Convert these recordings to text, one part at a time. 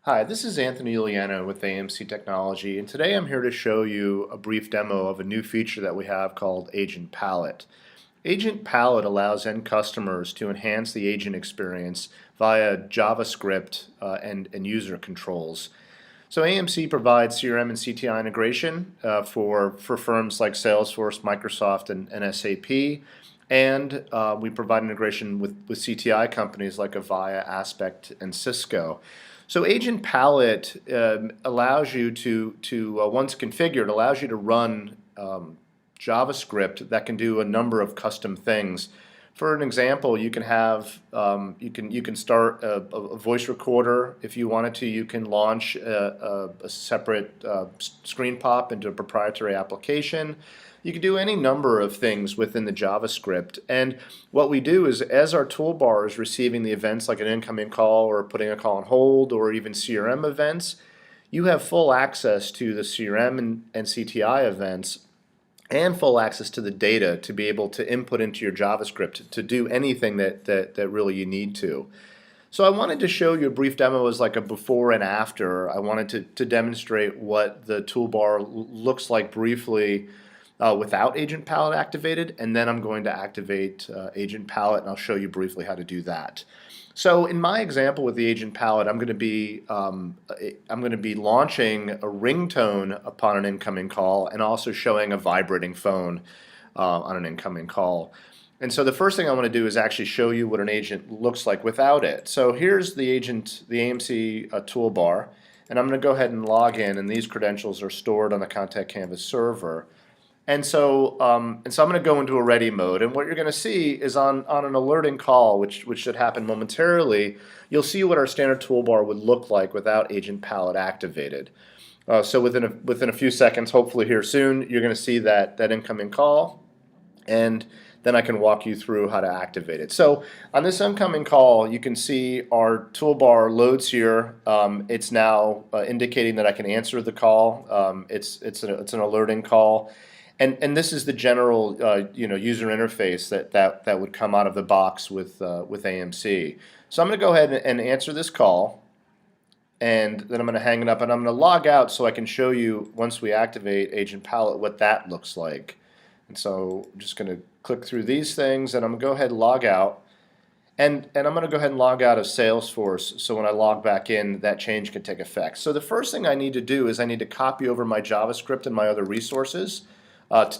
Hi, this is Anthony Uliano with AMC Technology, and today I'm here to show you a brief demo of a new feature that we have called Agent Palette. Agent Palette allows end customers to enhance the agent experience via JavaScript and user controls. So AMC provides CRM and CTI integration for firms like Salesforce, Microsoft, and SAP. And we provide integration with CTI companies like Avaya, Aspect, and Cisco. So Agent Palette allows you to once configured, allows you to run JavaScript that can do a number of custom things. For an example, you can have you can start a voice recorder if you wanted to. You can launch a separate screen pop into a proprietary application. You can do any number of things within the JavaScript. And what we do is, as our toolbar is receiving the events like an incoming call or putting a call on hold or even CRM events, you have full access to the CRM and CTI events and full access to the data to be able to input into your JavaScript to do anything that really you need to. So I wanted to show you a brief demo as like a before and after. I wanted to demonstrate what the toolbar looks like briefly without Agent Palette activated, and then I'm going to activate Agent Palette, and I'll show you briefly how to do that. So in my example with the Agent Palette, I'm going to be launching a ringtone upon an incoming call, and also showing a vibrating phone on an incoming call. And so the first thing I want to do is actually show you what an agent looks like without it. So here's the agent, the AMC toolbar, and I'm going to go ahead and log in, and these credentials are stored on the Contact Canvas server. And so I'm going to go into a ready mode, and what you're going to see is on an alerting call, which should happen momentarily, you'll see what our standard toolbar would look like without Agent Palette activated. So within a few seconds, hopefully here soon, you're going to see that incoming call, and then I can walk you through how to activate it. So on this incoming call, you can see our toolbar loads here. It's now indicating that I can answer the call. It's an alerting call. And this is the general user interface that would come out of the box with AMC. So I'm going to go ahead and answer this call, and then I'm going to hang it up, and I'm going to log out so I can show you once we activate Agent Palette what that looks like. And so I'm just going to click through these things, and I'm going to go ahead and log out. And I'm going to go ahead and log out of Salesforce so when I log back in, that change can take effect. So the first thing I need to do is I need to copy over my JavaScript and my other resources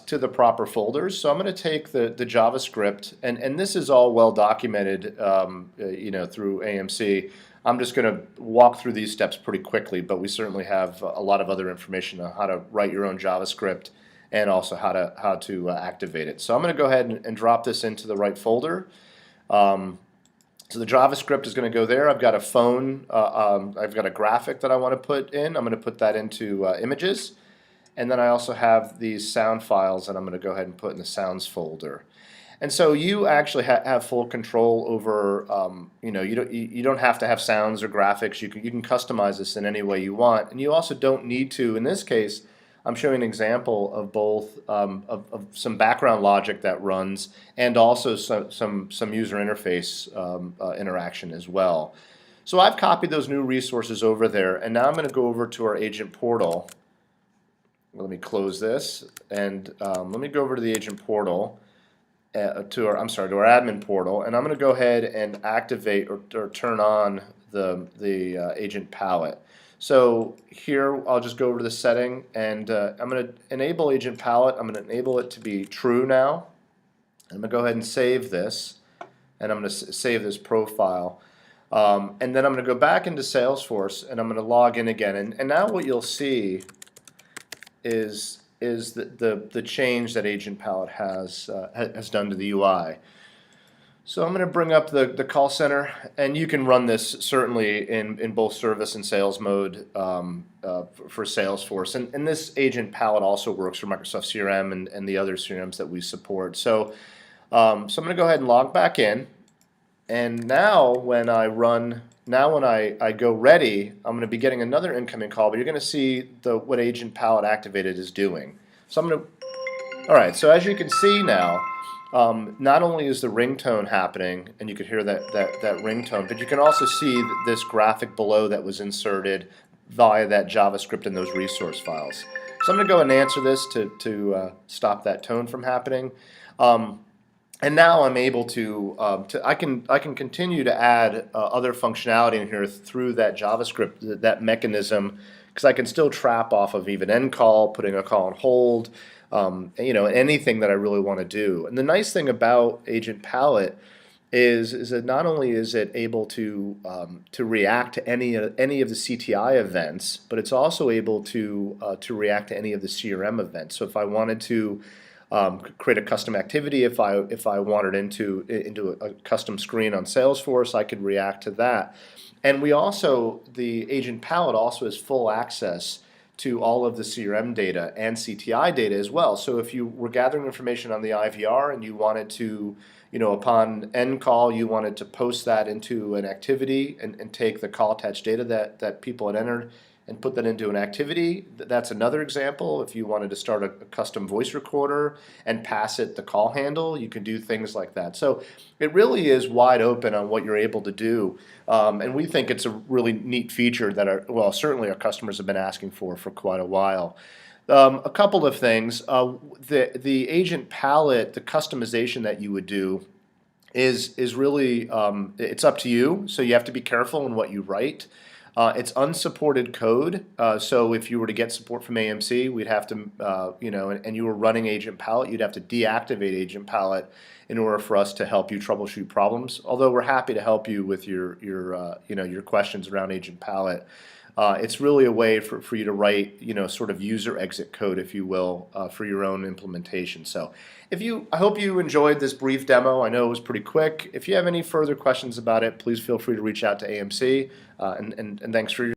to the proper folders. So I'm going to take the JavaScript, and this is all well documented through AMC. I'm just going to walk through these steps pretty quickly, but we certainly have a lot of other information on how to write your own JavaScript and also how to activate it. So I'm going to go ahead and drop this into the right folder. So the JavaScript is going to go there. I've got a phone, I've got a graphic that I want to put in. I'm going to put that into images. And then I also have these sound files that I'm going to go ahead and put in the sounds folder. And so you actually have full control over, you don't have to have sounds or graphics. You can customize this in any way you want. And you also don't need to, in this case, I'm showing an example of both of some background logic that runs and also some user interface interaction as well. So I've copied those new resources over there, and now I'm going to go over to our agent portal. Let me close this, and let me go over to the agent portal, to our admin portal, and I'm going to go ahead and activate or turn on the Agent Palette. So here I'll just go over to the setting, and I'm going to enable Agent Palette. I'm going to enable it to be true now. I'm going to go ahead and save this, and I'm going to save this profile. And then I'm going to go back into Salesforce, and I'm going to log in again. And now what you'll see is the change that Agent Palette has done to the UI. So I'm going to bring up the call center, and you can run this certainly in both service and sales mode for Salesforce. And this Agent Palette also works for Microsoft CRM and the other CRMs that we support. So I'm going to go ahead and log back in, and now when I go ready, I'm going to be getting another incoming call, but you're going to see what Agent Palette activated is doing. So all right, so as you can see now, not only is the ringtone happening, and you could hear that ringtone, but you can also see this graphic below that was inserted via that JavaScript and those resource files. So I'm going to go and answer this to stop that tone from happening. And now I'm able to I can continue to add other functionality in here through that JavaScript, that mechanism, because I can still trap off of even end call, putting a call on hold, anything that I really want to do. And the nice thing about Agent Palette is that not only is it able to react to any of the CTI events, but it's also able to react to any of the CRM events. So if I wanted to create a custom activity, if I wanted into a custom screen on Salesforce, I could react to that. And the Agent Palette also has full access to all of the CRM data and CTI data as well. So if you were gathering information on the IVR and you wanted to, upon end call, you wanted to post that into an activity and take the call attached data that people had entered and put that into an activity, that's another example. If you wanted to start a custom voice recorder and pass it the call handle, you can do things like that. So it really is wide open on what you're able to do. And we think it's a really neat feature that certainly our customers have been asking for quite a while. A couple of things. The Agent Palette, the customization that you would do is really, it's up to you. So you have to be careful in what you write. It's unsupported code, so if you were to get support from AMC, we'd have to, and you were running Agent Palette, you'd have to deactivate Agent Palette in order for us to help you troubleshoot problems. Although we're happy to help you with your questions around Agent Palette. It's really a way for you to write, sort of user exit code, if you will, for your own implementation. So I hope you enjoyed this brief demo. I know it was pretty quick. If you have any further questions about it, please feel free to reach out to AMC, and thanks for your